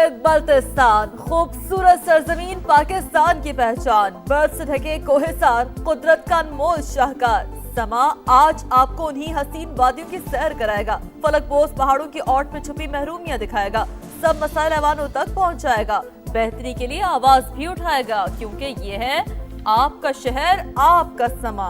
मुल्क बल्तिस्तान, खूबसूरत सरजमीन पाकिस्तान की पहचान, बर्फ से ढके कोहिसार, कुदरत का अनमोल शाहकार। समा आज आपको उन्हीं हसीन वादियों की सैर कराएगा, फलकपोश पहाड़ों की ओट में छुपी महरूमियां दिखाएगा, सब मसाइल अवानों तक पहुंचाएगा, बेहतरी के लिए आवाज भी उठाएगा, क्योंकि ये है आपका शहर, आपका समा।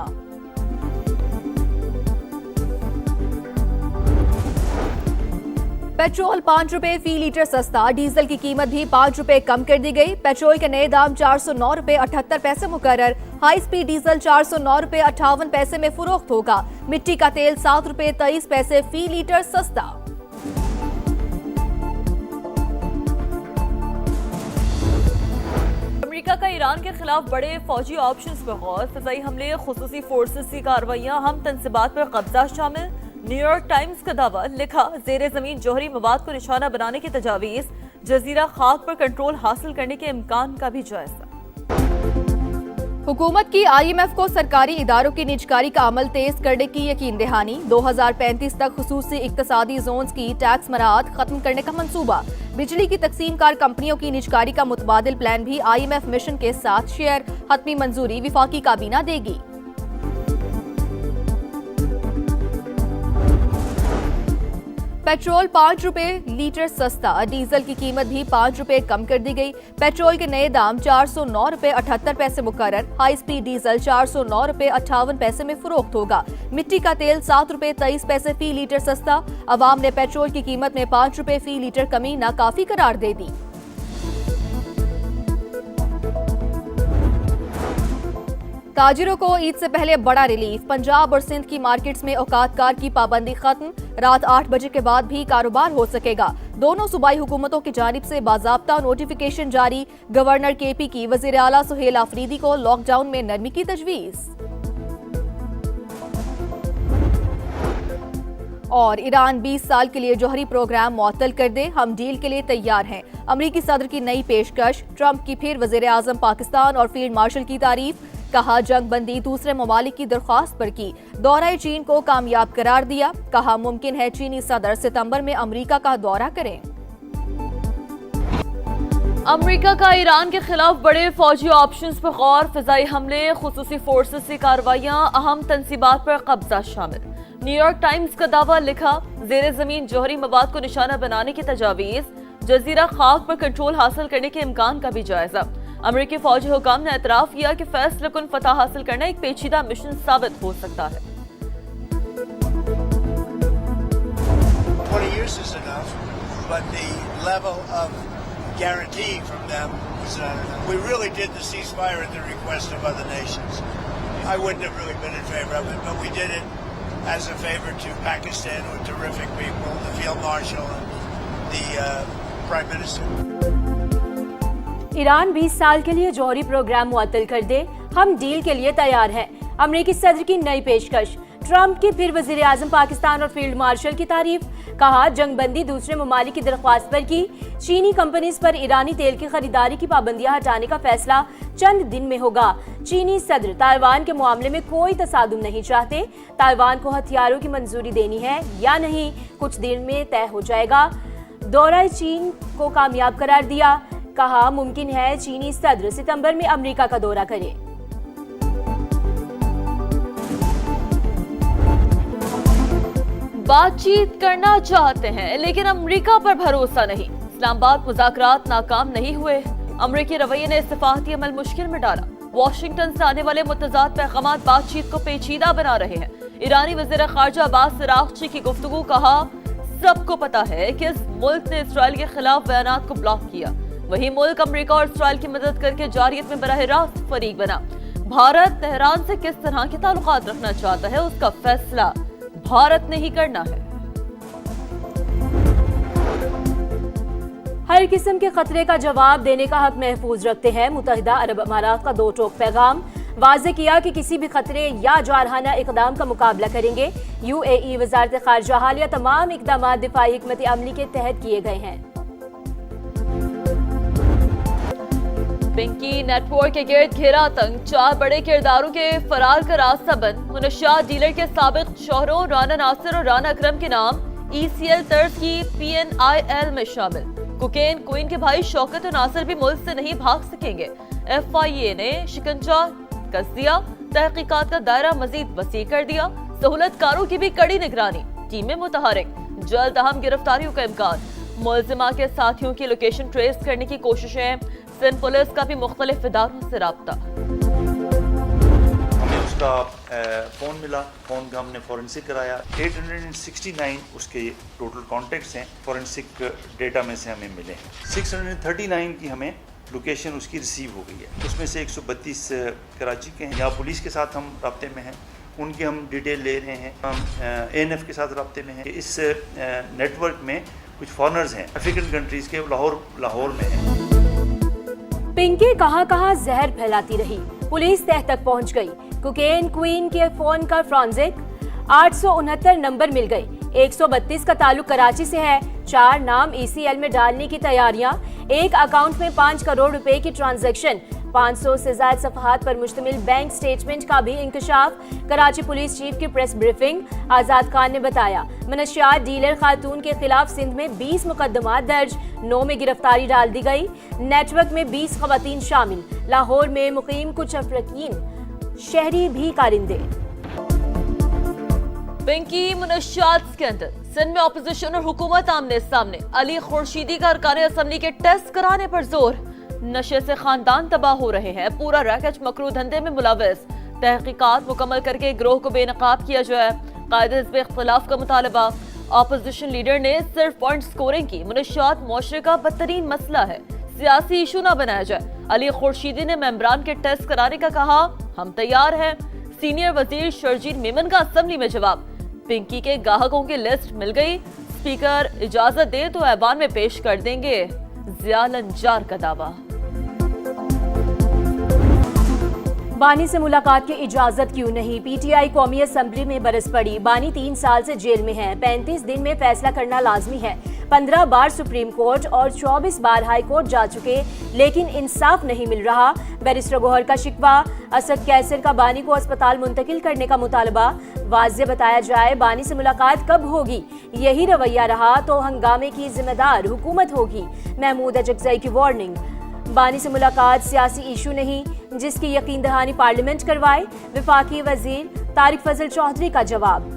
पेट्रोल 5 रुपए फी लीटर सस्ता, डीजल की कीमत भी 5 रुपए कम कर दी गई। पेट्रोल के नए दाम 409 रुपए 78 पैसे मुकर्रर। हाई स्पीड डीजल 409 रुपए 58 पैसे में फरोख्त होगा। मिट्टी का तेल 7 रुपए 23 पैसे फी लीटर सस्ता। अमेरिका का ईरान के खिलाफ बड़े फौजी ऑप्शंस पर गौर, फिजाई हमले, खुसूसी फोर्सेस की कार्रवाइयां, हम तनसीबात पर कब्जा शामिल। न्यूयॉर्क टाइम्स का दावा, लिखा जेर जमीन जौहरी मवाद को निशाना बनाने की तजावीज, जजीरा खाक पर कंट्रोल हासिल करने के इम्कान का भी जायजा। हुकूमत की IMF को सरकारी इदारों की निजकारी का अमल तेज करने की यकीन दहानी, 2035 तक खुसूसी इक्तसादी जोन्स की टैक्स मराहत खत्म करने का मंसूबा। बिजली की तकसीम कार कंपनियों की निजकारी का मुतबादिल प्लान भी IMF मिशन के साथ शेयर, हतमी मंजूरी विफाकी काबीना देगी। पेट्रोल 5 रुपए लीटर सस्ता, डीजल की कीमत भी 5 रुपए कम कर दी गई। पेट्रोल के नए दाम 409 रुपए 78 पैसे मुकर्रर। हाई स्पीड डीजल 409 रुपए 58 पैसे में फरोख्त होगा। मिट्टी का तेल 7 रुपए 23 पैसे फी लीटर सस्ता। अवाम ने पेट्रोल की कीमत में 5 रुपए फी लीटर कमी नाकाफी करार दे दी। ताजिरों को ईद से पहले बड़ा रिलीफ, पंजाब और सिंध की मार्केट्स में औकातकार की पाबंदी खत्म, रात 8 बजे के बाद भी कारोबार हो सकेगा। दोनों सूबाई हुकूमतों की जानिब से बाज़ाब्ता नोटिफिकेशन जारी, गवर्नर KP की वज़ीर आला सुहेल आफरीदी को लॉकडाउन में नरमी की तजवीज़। और ईरान 20 साल के लिए जौहरी प्रोग्राम मुअत्तल कर दे, हम डील के लिए तैयार हैं। अमरीकी सदर की नई पेशकश, ट्रंप की फिर वज़ीर आज़म पाकिस्तान और फील्ड मार्शल की तारीफ, कहा जंग बंदी दूसरे ममालिक की दरख्वास्त पर की, दौरा चीन को कामयाब करार दिया, कहा मुमकिन है चीनी सदर सितंबर में अमेरिका का दौरा करें। अमेरिका का ईरान के खिलाफ बड़े फौजी ऑप्शंस पर गौर, फिजाई हमले, खुसूसी फोर्सेस की कार्रवाइयां, अहम तनसीबात पर कब्जा शामिल। न्यूयॉर्क टाइम्स का दावा, लिखा जेर जमीन जौहरी मवाद को निशाना बनाने की तजावीज, जजीरा खाक पर कंट्रोल हासिल करने के इम्कान का भी जायजा। अमेरिकी फौजी हुकाम ने एतराफ किया कि फैसले कुन फतह हासिल करना एक पेचीदा मिशन साबित हो सकता है। 20 years is enough, but the level of guarantee from them was not enough. We really did the ceasefire at the request of other nations. I wouldn't have really been in favor of it, but we did it as a favor to Pakistan with terrific people, the Field Marshal and the Prime Minister. Iran 20 साल के लिए जौहरी programme मुअत्तल कर दे, हम deal के लिए तैयार हैं। अमेरिकी सदर की नई पेशकश, ट्रंप की फिर वज़ीर आज़म पाकिस्तान और फील्ड मार्शल की तारीफ, कहा जंगबंदी दूसरे ममालिक की दरख्वास्त पर की, चीनी कंपनीज पर ईरानी तेल की खरीदारी की पाबंदियां हटाने का फैसला चंद दिन में होगा। चीनी सदर ताइवान के मामले में कोई तसादुम नहीं चाहते, ताइवान को हथियारों की मंजूरी देनी है या नहीं कुछ दिन में तय हो जाएगा। दौरा चीन को कामयाब करार दिया, कहा मुमकिन है चीनी सदर सितंबर में अमेरिका का दौरा करे। बातचीत करना चाहते हैं लेकिन अमेरिका पर भरोसा नहीं, इस्लामाबाद मुज़ाकरात नाकाम नहीं हुए, अमेरिकी रवैये ने इस्तिफाती अमल मुश्किल में डाला, वाशिंगटन से आने वाले मुतज़ाद पैगाम बातचीत को पेचीदा बना रहे हैं। ईरानी वज़ीर ख़ारजा अब्बास अराग़ची की गुफ्तगू, कहा सबको पता है कि इस मुल्क ने इसराइल के खिलाफ बयानात को ब्लॉक किया, वही मुल्क अमेरिका और इसराइल की मदद करके जारियत में बराह रास्त फरीक बना। भारत तेहरान से किस तरह के ताल्लुकात रखना चाहता है उसका फैसला भारत ने ही करना है। हर किस्म के खतरे का जवाब देने का हक महफूज रखते हैं मुत्तहिदा अरब अमारात का दो टोक पैगाम, वाज़े किया कि किसी भी खतरे या जारहाना इकदाम का मुकाबला करेंगे। UAE वज़ारत ख़ारजा हालिया तमाम इकदाम दिफाई हिकमत अमली के तहत किए गए हैं। पिंकी नेटवर्क के गिर्द घेरा आतंक, 4 बड़े किरदारों के फरार का रास्ता बंद, मुनशियात डीलर के साबिक शोहरों राना नासिर और राना अकरम के नाम ECL तर्ज की PNIL में शामिल। कोकेन क्वीन के भाई शौकत और नासिर भी मुल्क से नहीं भाग सकेंगे। FIA ने शिकंजा कस दिया, तहकीकात का दायरा मजीद वसी कर दिया, सहूलतकारों की भी कड़ी निगरानी, टीमें मुतहरिक, जल्द अहम गिरफ्तारियों का इम्कान। मुलजिमा के साथियों की लोकेशन ट्रेस करने की कोशिशें, सिंध पुलिस का भी मुख्तलिफ इदारों से राब्ता। हमें उसका फ़ोन मिला, फ़ोन का हमने फॉरेंसिक कराया। 869 उसके टोटल कॉन्टेक्ट्स हैं, फॉरेंसिक डेटा में से हमें मिले हैं। 639 की हमें लोकेशन उसकी रिसीव हो गई है, उसमें से 132 कराची के हैं। यहाँ पुलिस के साथ हम राब्ते में हैं, उनकी हम डिटेल ले रहे हैं। हम ANF के साथ राब्ते में हैं। इस नेटवर्क में कुछ फॉरेनर्स हैं अफ्रीकन कंट्रीज़ के, लाहौर में हैं। पिंकी कहां जहर फैलाती रही, पुलिस तह तक पहुंच गई। कोकेन क्वीन के फोन का फॉरेंसिक 869 नंबर मिल गए। 132 का ताल्लुक कराची से है। 4 नाम ECL में डालने की तैयारियां, एक अकाउंट में 5 करोड़ रुपए की ट्रांजैक्शन, 500 से ज्यादा सफहात पर मुश्तमिल बैंक स्टेटमेंट का भी इंकशाफ। कराची पुलिस चीफ की प्रेस ब्रीफिंग, आजाद खान ने बताया मनशियात डीलर खातून के खिलाफ सिंध में 20 मुकदमा दर्ज, 9 में गिरफ्तारी डाल दी गई। नेटवर्क में 20 खवातीन शामिल, लाहौर में मुकीम कुछ अफरीकीन शहरी भी कारिंदे। पिंकी मुनशियात स्कैंडल, सिंध में ऑपोजिशन और हुकूमत आमने सामने। अली खुर्शीदी का अरकान असम्बली के टेस्ट कराने पर जोर। नशे से खानदान तबाह हो रहे हैं, पूरा रैकेट मकरू धंधे में मुलविस। तहकीकात मुकम्मल करके गिरोह को बेनकाब किया जाए, कायदे हिज़्ब इख्तिलाफ का मुतालबा। ऑपोजिशन लीडर ने सिर्फ पॉइंट स्कोरिंग की, मुनशियात मुआशरे का बदतरीन मसला है, सियासी इशू ना बनाया जाए। अली खुर्शीदी ने मेंबरान के टेस्ट कराने का कहा, हम तैयार हैं। सीनियर वजीर शर्जील मेमन का असम्बली में जवाब। पिंकी के ग्राहकों की लिस्ट मिल गई, स्पीकर इजाजत दे तो ऐवान में पेश कर देंगे, जिया लंजार का दावा। बानी से मुलाकात की इजाजत क्यों नहीं, PTI कौमी असम्बली में बरस पड़ी। बानी 3 साल से जेल में है, 35 दिन में फैसला करना लाजमी है। 15 बार सुप्रीम कोर्ट और 24 बार हाई कोर्ट जा चुके, लेकिन इंसाफ नहीं मिल रहा। बैरिस्टर गोहर का शिकवा, असद कैसर का बानी को अस्पताल मुंतकिल करने का मुतालबा। वाज़े बताया जाए बानी से मुलाकात कब होगी, यही रवैया रहा तो हंगामे की जिम्मेदार हुकूमत होगी। महमूद अजगज़ई की वार्निंग, बानी से मुलाकात सियासी इशू नहीं, जिसकी यकीन दहानी पार्लियामेंट करवाए। वफाकी वजीर तारिक फजल चौधरी का जवाब।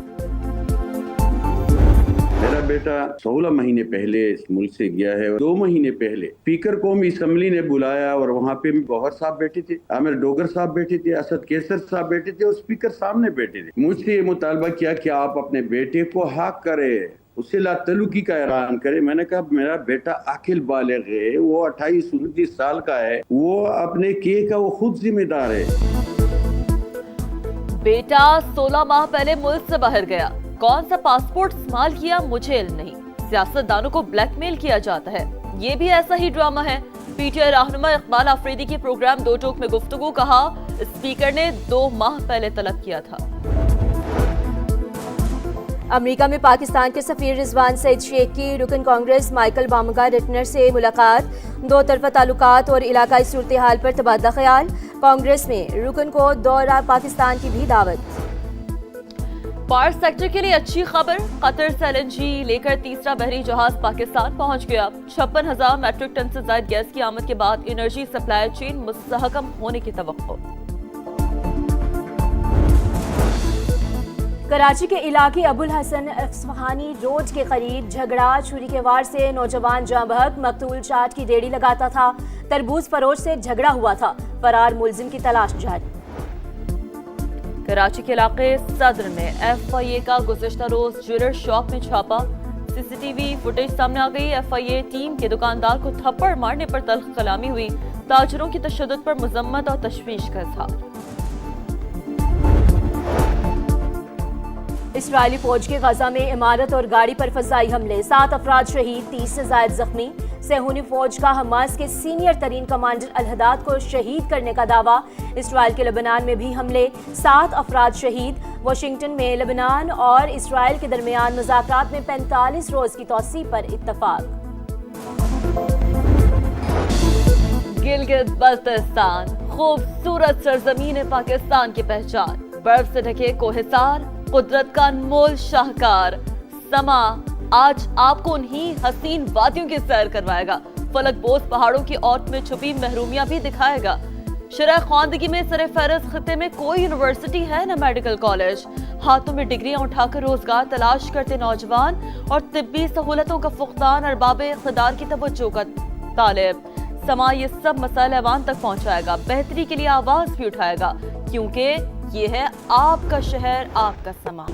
मेरा बेटा 16 महीने पहले इस मुल्क से गया है। 2 महीने पहले स्पीकर कौमी असम्बली ने बुलाया और वहाँ पे गौहर साहब बैठे थे, आमिर डोगर साहब बैठे थे, असद कैसर साहब बैठे थे और स्पीकर सामने बैठे थे। मुझसे ये मुतालबा किया कि आप अपने बेटे को हक करे, उससे लातलुकी का ऐलान करे। मैंने कहा मेरा बेटा आकिल बालिग है, वो 28-29 साल का है, वो अपने के का वो खुद जिम्मेदार है। बेटा 16 माह पहले मुल्क से बाहर गया, कौन सा पासपोर्ट इस्तेमाल किया मुझे इल्म नहीं। सियासतदानों को ब्लैकमेल किया जाता है, ये भी ऐसा ही ड्रामा है। PTI रहनुमा इकबाल आफरीदी की प्रोग्राम 2 टोक में गुफ्तगू, कहा स्पीकर ने 2 माह पहले तलब किया था। अमेरिका में पाकिस्तान के सफीर रिजवान सईद शेख की रुकन कांग्रेस माइकल बामगार्डनर से मुलाकात। 2 तरफा ताल्लुकात और इलाकाई सूरत हाल पर तबादला ख्याल। कांग्रेस में रुकन को दौरा पाकिस्तान की भी दावत। पार सेक्टर के लिए अच्छी खबर, कतर से LNG लेकर तीसरा बहरी जहाज पाकिस्तान पहुंच गया। 56,000 मैट्रिक टन से ज्यादा गैस की आमद के बाद एनर्जी सप्लाई चेन मुस्तहकम होने की तवक्को। कराची के इलाके अबुल हसन अस्फहानी रोड के करीब झगड़ा, छुरी के वार से नौजवान जाँ बहक, मकतूल चाट की रेडी लगाता था। तरबूज फरोश से झगड़ा हुआ था, फरार मुलजिम की तलाश जारी। कराची के इलाके सदर में FIA का गुज़िश्ता रोज ज्वेलर शॉप में छापा। CCTV फुटेज सामने आ गई। FIA टीम के दुकानदार को थप्पड़ मारने पर तल्ख कलामी हुई। ताजरों की तशद्दुद पर मजम्मत और तशवीश का इज़हार। इस्राएली फौज के गजा में इमारत और गाड़ी पर फजाई हमले, 7 अफराद शहीद, 30 से ज्यादा जख्मी। सेहूनी फौज का हमास के सीनियर तरीन कमांडर अल-हदाद को शहीद करने का दावा। इस्राएल के लेबनान में भी हमले, 7 अफराद शहीद। वाशिंगटन में लेबनान और इस्राएल के दरमियान मुज़ाकरात में 45 रोज की तौसीह पर इत्तफाक। गिलगित बल्तिस्तान, खूबसूरत सरजमीन पाकिस्तान की पहचान। बर्फ से ढके कोहिसार, कुदरत का अनमोल शाहकार। समा आज आपको उन्हीं हसीन वादियों की सैर करवाएगा, फलकबोज पहाड़ों की औट में छुपी महरूमियां भी दिखाएगा। शरह ख्वानदगी में सरे फहरिस्त खिते में कोई यूनिवर्सिटी है न मेडिकल कॉलेज। हाथों में डिग्रियां उठाकर रोजगार तलाश करते नौजवान और तिब्बी सहूलतों का फुकदान अरबाब इख्तिदार की तवज्जो का तालिब। समा ये सब मसाइल अवाम तक पहुंचाएगा, बेहतरी के लिए आवाज भी उठाएगा, क्योंकि ये है आपका शहर, आपका समा।